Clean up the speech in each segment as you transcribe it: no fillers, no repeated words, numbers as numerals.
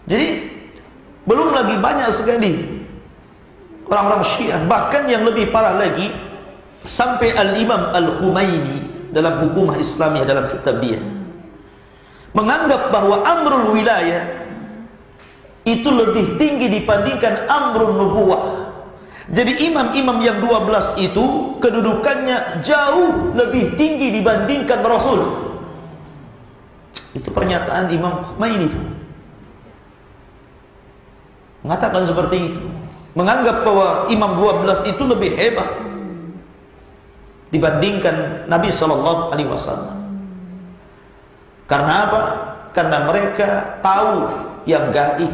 Jadi belum lagi banyak sekali orang-orang Syiah, bahkan yang lebih parah lagi, sampai Al-Imam Al-Khumaini dalam Hukumah Islamiyah, dalam kitab dia, menganggap bahwa amrul wilayah itu lebih tinggi dibandingkan amrul nubuwah. Jadi imam-imam yang 12 itu kedudukannya jauh lebih tinggi dibandingkan Rasul. Itu pernyataan Imam Khumaini itu, mengatakan seperti itu, menganggap bahwa imam 12 itu lebih hebat dibandingkan Nabi Sallallahu Alaihi Wasallam. Karena apa? Karena mereka tahu yang gaib.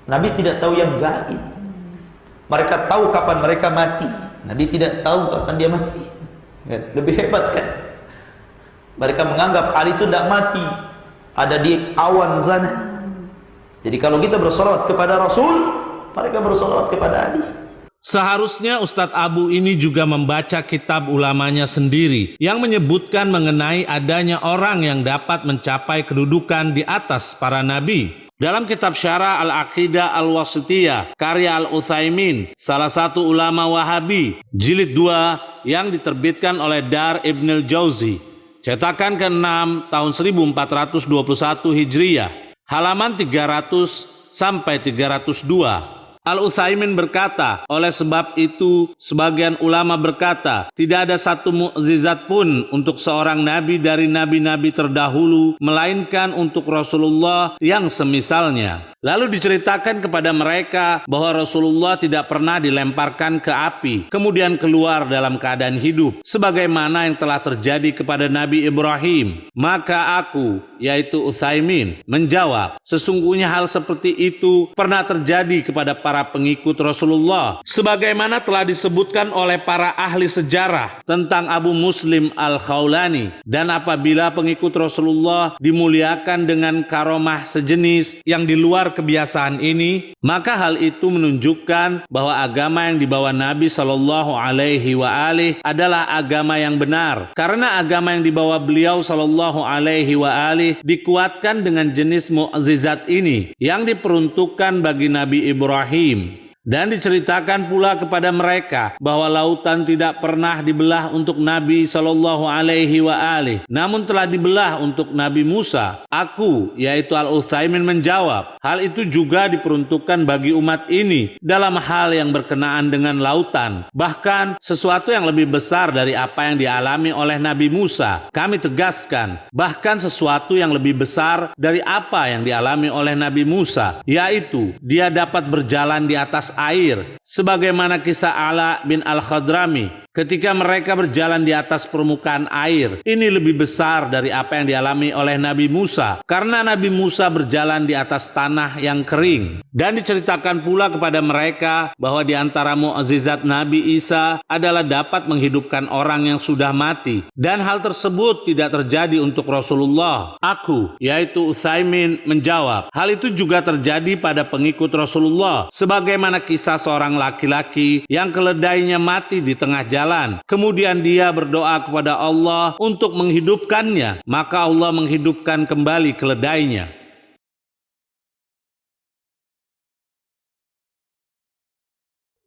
Nabi tidak tahu yang gaib. Mereka tahu kapan mereka mati, Nabi tidak tahu kapan dia mati. Lebih hebat kan? Mereka menganggap Ali itu tidak mati, ada di awan sana. Jadi kalau kita bersolawat kepada Rasul, mereka bersolawat kepada Ali. Seharusnya Ustadz Abu ini juga membaca kitab ulamanya sendiri yang menyebutkan mengenai adanya orang yang dapat mencapai kedudukan di atas para nabi. Dalam kitab Syarah Al-Aqidah Al-Wasithiyah karya Al-Utsaimin, salah satu ulama Wahabi, jilid 2 yang diterbitkan oleh Dar Ibn Al-Jauzi, cetakan ke-6 tahun 1421 Hijriyah, halaman 300 sampai 302. Al-Utsaimin berkata, oleh sebab itu sebagian ulama berkata, tidak ada satu mukjizat pun untuk seorang nabi dari nabi-nabi terdahulu, melainkan untuk Rasulullah yang semisalnya. Lalu diceritakan kepada mereka bahwa Rasulullah tidak pernah dilemparkan ke api, kemudian keluar dalam keadaan hidup, sebagaimana yang telah terjadi kepada Nabi Ibrahim. Maka aku, yaitu Utsaimin, menjawab, sesungguhnya hal seperti itu pernah terjadi kepada para pengikut Rasulullah, sebagaimana telah disebutkan oleh para ahli sejarah tentang Abu Muslim Al-Khawlani. Dan apabila pengikut Rasulullah dimuliakan dengan karomah sejenis yang di luar kebiasaan ini, maka hal itu menunjukkan bahwa agama yang dibawa Nabi Shallallahu Alaihi Wasallam adalah agama yang benar, karena agama yang dibawa beliau Shallallahu Alaihi Wasallam dikuatkan dengan jenis mukjizat ini yang diperuntukkan bagi Nabi Ibrahim. Dan diceritakan pula kepada mereka bahwa lautan tidak pernah dibelah untuk Nabi Shallallahu Alaihi Wasallam, namun telah dibelah untuk Nabi Musa. Aku, yaitu Al-Utsaimin, menjawab, hal itu juga diperuntukkan bagi umat ini dalam hal yang berkenaan dengan lautan, bahkan sesuatu yang lebih besar dari apa yang dialami oleh Nabi Musa. Kami tegaskan, bahkan sesuatu yang lebih besar dari apa yang dialami oleh Nabi Musa, yaitu dia dapat berjalan di atas air, sebagaimana kisah Ala bin Al-Khadrami ketika mereka berjalan di atas permukaan air. Ini lebih besar dari apa yang dialami oleh Nabi Musa, karena Nabi Musa berjalan di atas tanah yang kering. Dan diceritakan pula kepada mereka bahwa di antara mukjizat Nabi Isa adalah dapat menghidupkan orang yang sudah mati, dan hal tersebut tidak terjadi untuk Rasulullah. Aku, yaitu Utsaimin, menjawab, hal itu juga terjadi pada pengikut Rasulullah, sebagaimana kisah seorang laki-laki yang keledainya mati di tengah jalan. Kemudian dia berdoa kepada Allah untuk menghidupkannya, maka Allah menghidupkan kembali keledainya.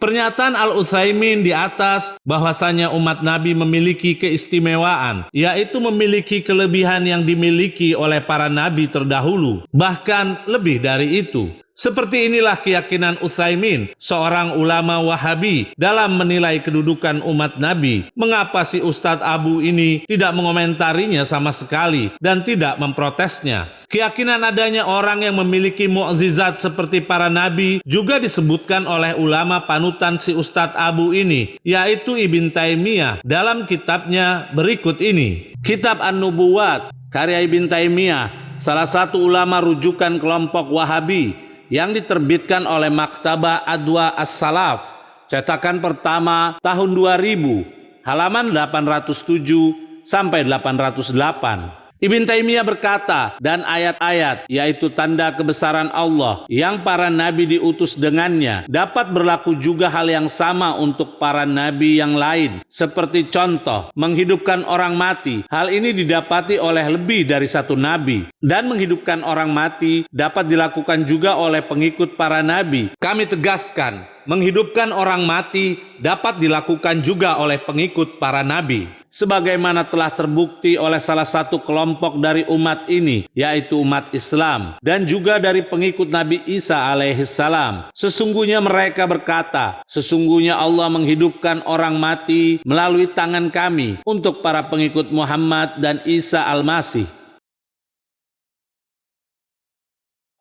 Pernyataan Al-Utsaimin di atas bahwasanya umat Nabi memiliki keistimewaan, yaitu memiliki kelebihan yang dimiliki oleh para nabi terdahulu, bahkan lebih dari itu. Seperti inilah keyakinan Utsaimin, seorang ulama Wahabi, dalam menilai kedudukan umat Nabi. Mengapa si Ustadz Abu ini tidak mengomentarinya sama sekali dan tidak memprotesnya? Keyakinan adanya orang yang memiliki mukjizat seperti para nabi juga disebutkan oleh ulama panutan si Ustadz Abu ini, yaitu Ibn Taimiyah dalam kitabnya berikut ini. Kitab An-Nubuwat karya Ibn Taimiyah, salah satu ulama rujukan kelompok Wahabi, yang diterbitkan oleh Maktabah Adwa As-Salaf, cetakan pertama tahun 2000, halaman 807 sampai 808. Ibn Taimiyah berkata, dan ayat-ayat yaitu tanda kebesaran Allah yang para nabi diutus dengannya dapat berlaku juga hal yang sama untuk para nabi yang lain. Seperti contoh, menghidupkan orang mati. Hal ini didapati oleh lebih dari satu nabi. Dan menghidupkan orang mati dapat dilakukan juga oleh pengikut para nabi. Kami tegaskan, menghidupkan orang mati dapat dilakukan juga oleh pengikut para nabi. Sebagaimana telah terbukti oleh salah satu kelompok dari umat ini, yaitu umat Islam, dan juga dari pengikut Nabi Isa alaihissalam. Sesungguhnya mereka berkata, sesungguhnya Allah menghidupkan orang mati melalui tangan kami untuk para pengikut Muhammad dan Isa al-Masih.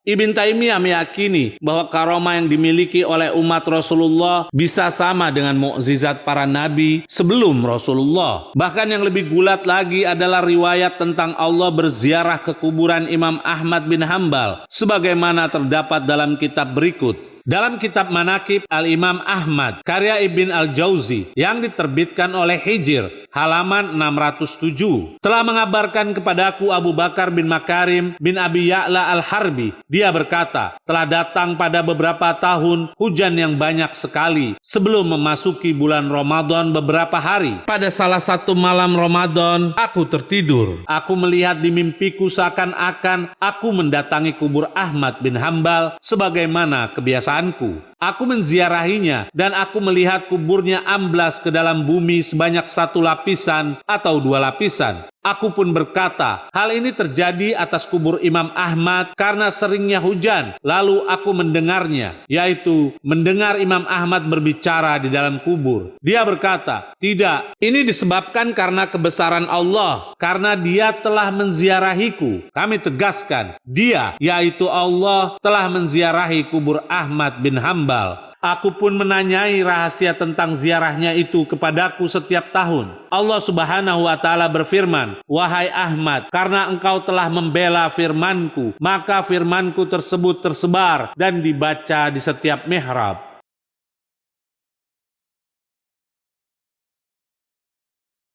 Ibn Taimiyah meyakini bahwa karomah yang dimiliki oleh umat Rasulullah bisa sama dengan mukjizat para nabi sebelum Rasulullah. Bahkan yang lebih gulat lagi adalah riwayat tentang Allah berziarah ke kuburan Imam Ahmad bin Hambal, sebagaimana terdapat dalam kitab berikut. Dalam kitab Manaqib Al-Imam Ahmad, karya Ibn Al-Jauzi yang diterbitkan oleh Hijr, halaman 607, telah mengabarkan kepadaku Abu Bakar bin Makarim bin Abi Ya'la Al-Harbi. Dia berkata, telah datang pada beberapa tahun hujan yang banyak sekali sebelum memasuki bulan Ramadan beberapa hari. Pada salah satu malam Ramadan, aku tertidur. Aku melihat di mimpiku seakan-akan aku mendatangi kubur Ahmad bin Hambal sebagaimana kebiasaan. Aku menziarahinya dan aku melihat kuburnya amblas ke dalam bumi sebanyak 1 lapisan atau 2 lapisan. Aku pun berkata, hal ini terjadi atas kubur Imam Ahmad karena seringnya hujan. Lalu aku mendengarnya, yaitu mendengar Imam Ahmad berbicara di dalam kubur. Dia berkata, tidak, ini disebabkan karena kebesaran Allah, karena dia telah menziarahiku. Kami tegaskan, dia, yaitu Allah, telah menziarahi kubur Ahmad bin Hambal. Aku pun menanyai rahasia tentang ziarahnya itu kepadaku setiap tahun. Allah Subhanahu wa Ta'ala berfirman, wahai Ahmad, karena engkau telah membela firmanku, maka firmanku tersebut tersebar dan dibaca di setiap mihrab.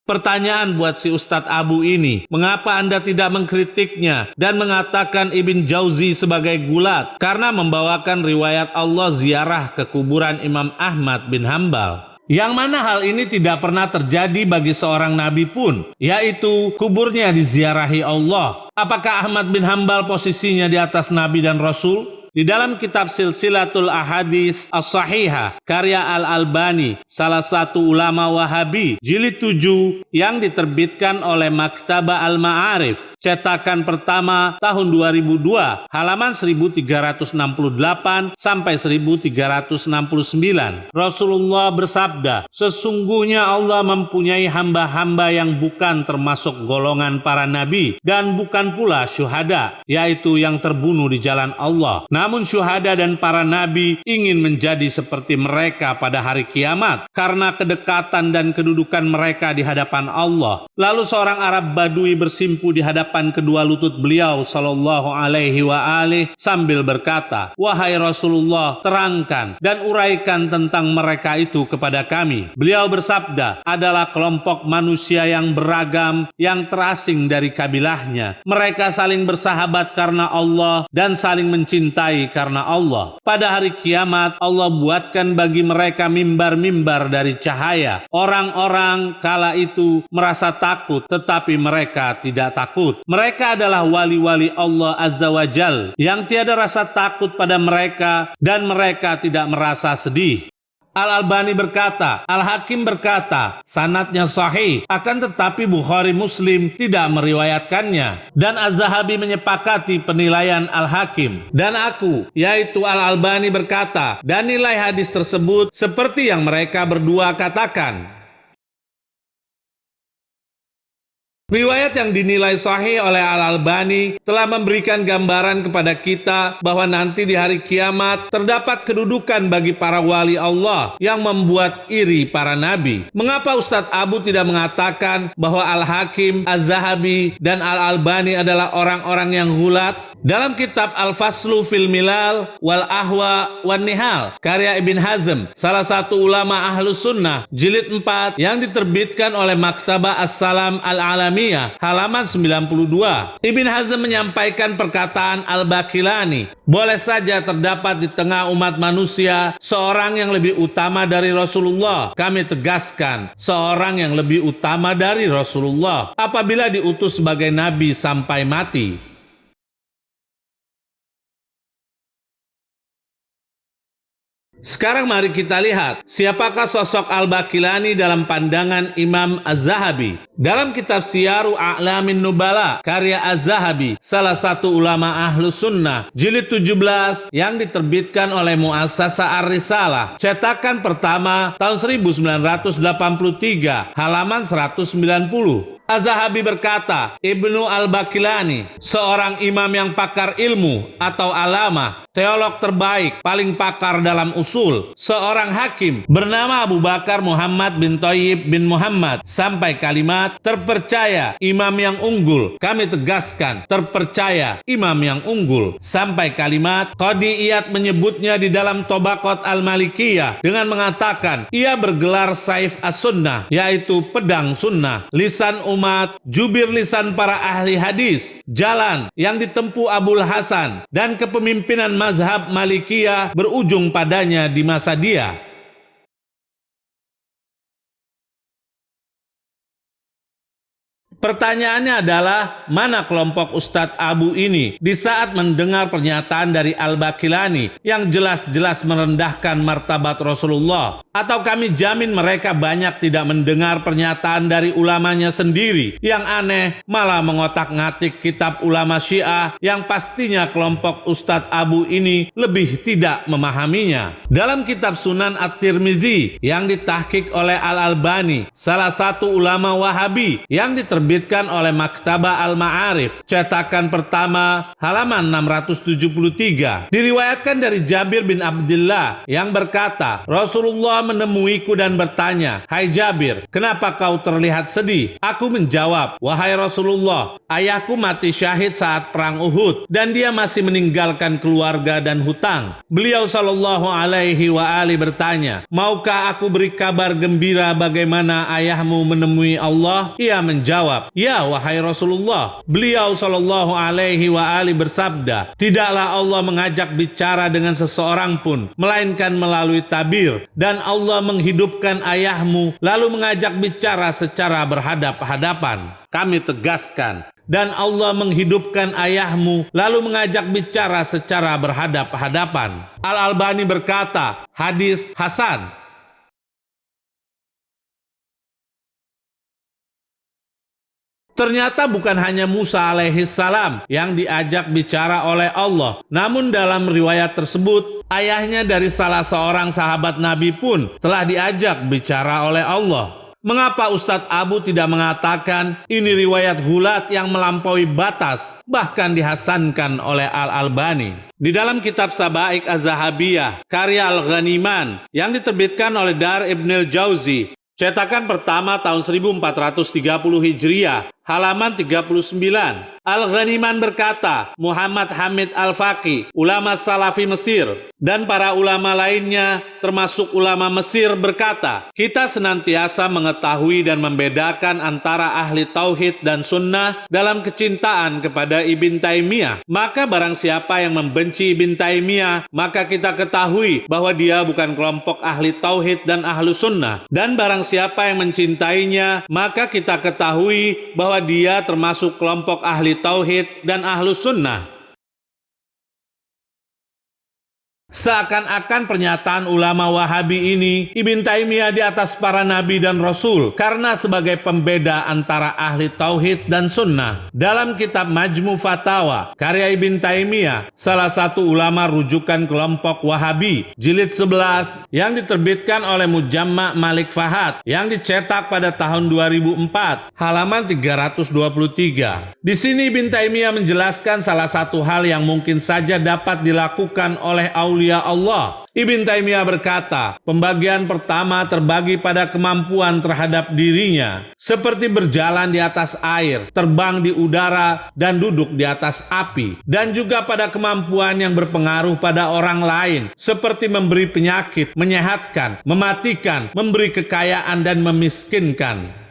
Pertanyaan buat si Ustadz Abu ini, mengapa Anda tidak mengkritiknya dan mengatakan Ibn Jauzi sebagai gulat karena membawakan riwayat Allah ziarah ke kuburan Imam Ahmad bin Hambal? Yang mana hal ini tidak pernah terjadi bagi seorang nabi pun, yaitu kuburnya diziarahi Allah. Apakah Ahmad bin Hambal posisinya di atas nabi dan rasul? Di dalam kitab Silsilatul Ahadits As-Sahihah karya Al-Albani, salah satu ulama Wahabi, jilid 7 yang diterbitkan oleh Maktabah Al-Ma'arif, cetakan pertama tahun 2002, halaman 1368 sampai 1369. Rasulullah bersabda, sesungguhnya Allah mempunyai hamba-hamba yang bukan termasuk golongan para nabi dan bukan pula syuhada, yaitu yang terbunuh di jalan Allah. Namun syuhada dan para nabi ingin menjadi seperti mereka pada hari kiamat karena kedekatan dan kedudukan mereka di hadapan Allah. Lalu seorang Arab Badui bersimpu di hadapan kedua lutut beliau sallallahu alaihi wa alihi sambil berkata, wahai Rasulullah, terangkan dan uraikan tentang mereka itu kepada kami. Beliau bersabda, adalah kelompok manusia yang beragam yang terasing dari kabilahnya. Mereka saling bersahabat karena Allah dan saling mencintai karena Allah. Pada hari kiamat Allah buatkan bagi mereka mimbar-mimbar dari cahaya. Orang-orang kala itu merasa takut tetapi mereka tidak takut. Mereka adalah wali-wali Allah Azza wa Jal yang tiada rasa takut pada mereka dan mereka tidak merasa sedih. Al-Albani berkata, Al-Hakim berkata, sanadnya sahih, akan tetapi Bukhari Muslim tidak meriwayatkannya. Dan Az-Zahabi menyepakati penilaian Al-Hakim. Dan aku, yaitu Al-Albani berkata, dan nilai hadis tersebut seperti yang mereka berdua katakan. Riwayat yang dinilai sahih oleh Al-Albani telah memberikan gambaran kepada kita bahwa nanti di hari kiamat terdapat kedudukan bagi para wali Allah yang membuat iri para nabi. Mengapa Ustadz Abu tidak mengatakan bahwa Al-Hakim, Az-Zahabi, dan Al-Albani adalah orang-orang yang hulat? Dalam kitab Al-Faslu fil Milal wal Ahwa wan Nihal karya Ibn Hazm, salah satu ulama Ahlus Sunnah, jilid 4 yang diterbitkan oleh Maktabah As-Salam Al-Alamiyah, halaman 92. Ibn Hazm menyampaikan perkataan Al-Baqilani, boleh saja terdapat di tengah umat manusia seorang yang lebih utama dari Rasulullah. Kami tegaskan, seorang yang lebih utama dari Rasulullah apabila diutus sebagai nabi sampai mati. Sekarang mari kita lihat siapakah sosok Al-Baqilani dalam pandangan Imam Az-Zahabi. Dalam kitab Siyaru A'lamin Nubala karya Az-Zahabi, salah satu ulama Ahlus Sunnah, jilid 17 yang diterbitkan oleh Muassasah Ar-Risalah, cetakan pertama tahun 1983, halaman 190. Az-Zahabi berkata, Ibnu Al-Baqilani, seorang imam yang pakar ilmu atau alamah, teolog terbaik, paling pakar dalam usul, seorang hakim bernama Abu Bakar Muhammad bin Thayyib bin Muhammad, sampai kalimat terpercaya, imam yang unggul. Kami tegaskan, terpercaya, imam yang unggul, sampai kalimat Qadi Iyad menyebutnya di dalam Tobaqat Al-Malikiyah dengan mengatakan, ia bergelar Saif As-Sunnah, yaitu pedang sunnah, lisan umat, jubir lisan para ahli hadis, jalan yang ditempuh Abul Hasan, dan kepemimpinan mazhab Malikiyah berujung padanya di masa dia. Pertanyaannya adalah, mana kelompok Ustadz Abu ini di saat mendengar pernyataan dari Al-Baqilani yang jelas-jelas merendahkan martabat Rasulullah? Atau kami jamin mereka banyak tidak mendengar pernyataan dari ulamanya sendiri? Yang aneh, malah mengotak-ngatik kitab ulama Syiah yang pastinya kelompok Ustadz Abu ini lebih tidak memahaminya. Dalam kitab Sunan At-Tirmizi yang ditahqiq oleh Al-Albani, salah satu ulama Wahabi yang diterbitkan oleh Maktabah Al-Ma'arif, cetakan pertama, halaman 673. Diriwayatkan dari Jabir bin Abdullah yang berkata, Rasulullah menemuiku dan bertanya, hai Jabir, kenapa kau terlihat sedih? Aku menjawab, wahai Rasulullah, ayahku mati syahid saat perang Uhud dan dia masih meninggalkan keluarga dan hutang. Beliau sallallahu alaihi wa ali bertanya, maukah aku beri kabar gembira bagaimana ayahmu menemui Allah? Ia menjawab, ya wahai Rasulullah. Beliau sallallahu alaihi wa ali bersabda, tidaklah Allah mengajak bicara dengan seseorang pun melainkan melalui tabir, dan Allah menghidupkan ayahmu lalu mengajak bicara secara berhadap-hadapan. Kami tegaskan, dan Allah menghidupkan ayahmu lalu mengajak bicara secara berhadap-hadapan. Al-Albani berkata, hadis hasan. Ternyata bukan hanya Musa alaihissalam yang diajak bicara oleh Allah, namun dalam riwayat tersebut, ayahnya dari salah seorang sahabat Nabi pun telah diajak bicara oleh Allah. Mengapa Ustadz Abu tidak mengatakan ini riwayat gulat yang melampaui batas, bahkan dihasankan oleh Al-Albani? Di dalam kitab Sabaik Az-Zahabiyah, karya Al-Ghaniman yang diterbitkan oleh Dar Ibnul Jauzi, cetakan pertama tahun 1430 Hijriah, halaman 39. Al-Ghaniman berkata, Muhammad Hamid Al-Faqih, ulama Salafi Mesir, dan para ulama lainnya, termasuk ulama Mesir berkata, kita senantiasa mengetahui dan membedakan antara ahli tauhid dan sunnah dalam kecintaan kepada Ibn Taimiyah. Maka barang siapa yang membenci Ibn Taimiyah, maka kita ketahui bahwa dia bukan kelompok ahli tauhid dan ahlu sunnah. Dan barang siapa yang mencintainya, maka kita ketahui bahwa dia termasuk kelompok ahli tauhid dan ahlu sunnah. Seakan-akan pernyataan ulama Wahabi ini, Ibn Taimiyah di atas para nabi dan rasul karena sebagai pembeda antara ahli tauhid dan sunnah. Dalam kitab Majmu Fatawa, karya Ibn Taimiyah, salah satu ulama rujukan kelompok Wahabi, jilid 11 yang diterbitkan oleh Mujamma' Malik Fahad yang dicetak pada tahun 2004, halaman 323. Di sini Ibn Taimiyah menjelaskan salah satu hal yang mungkin saja dapat dilakukan oleh aulia aulia Allah. Ibn Taimiyah berkata, pembagian pertama terbagi pada kemampuan terhadap dirinya, seperti berjalan di atas air, terbang di udara, dan duduk di atas api. Dan juga pada kemampuan yang berpengaruh pada orang lain, seperti memberi penyakit, menyehatkan, mematikan, memberi kekayaan, dan memiskinkan.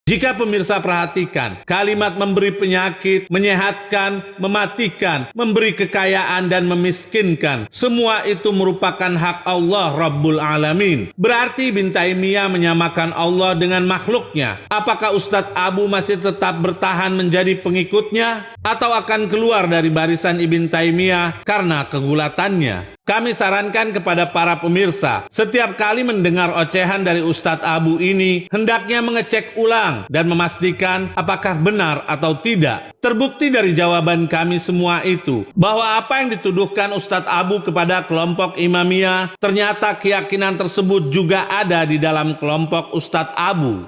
Jika pemirsa perhatikan, kalimat memberi penyakit, menyehatkan, mematikan, memberi kekayaan, dan memiskinkan, semua itu merupakan hak Allah Rabbul Alamin. Berarti Ibn Taimiyah menyamakan Allah dengan makhluknya. Apakah Ustadz Abu masih tetap bertahan menjadi pengikutnya? Atau akan keluar dari barisan Ibn Taimiyah karena kegulatannya? Kami sarankan kepada para pemirsa, setiap kali mendengar ocehan dari Ustadz Abu ini, hendaknya mengecek ulang dan memastikan apakah benar atau tidak. Terbukti dari jawaban kami semua itu, bahwa apa yang dituduhkan Ustadz Abu kepada kelompok Imamiyah, ternyata keyakinan tersebut juga ada di dalam kelompok Ustadz Abu.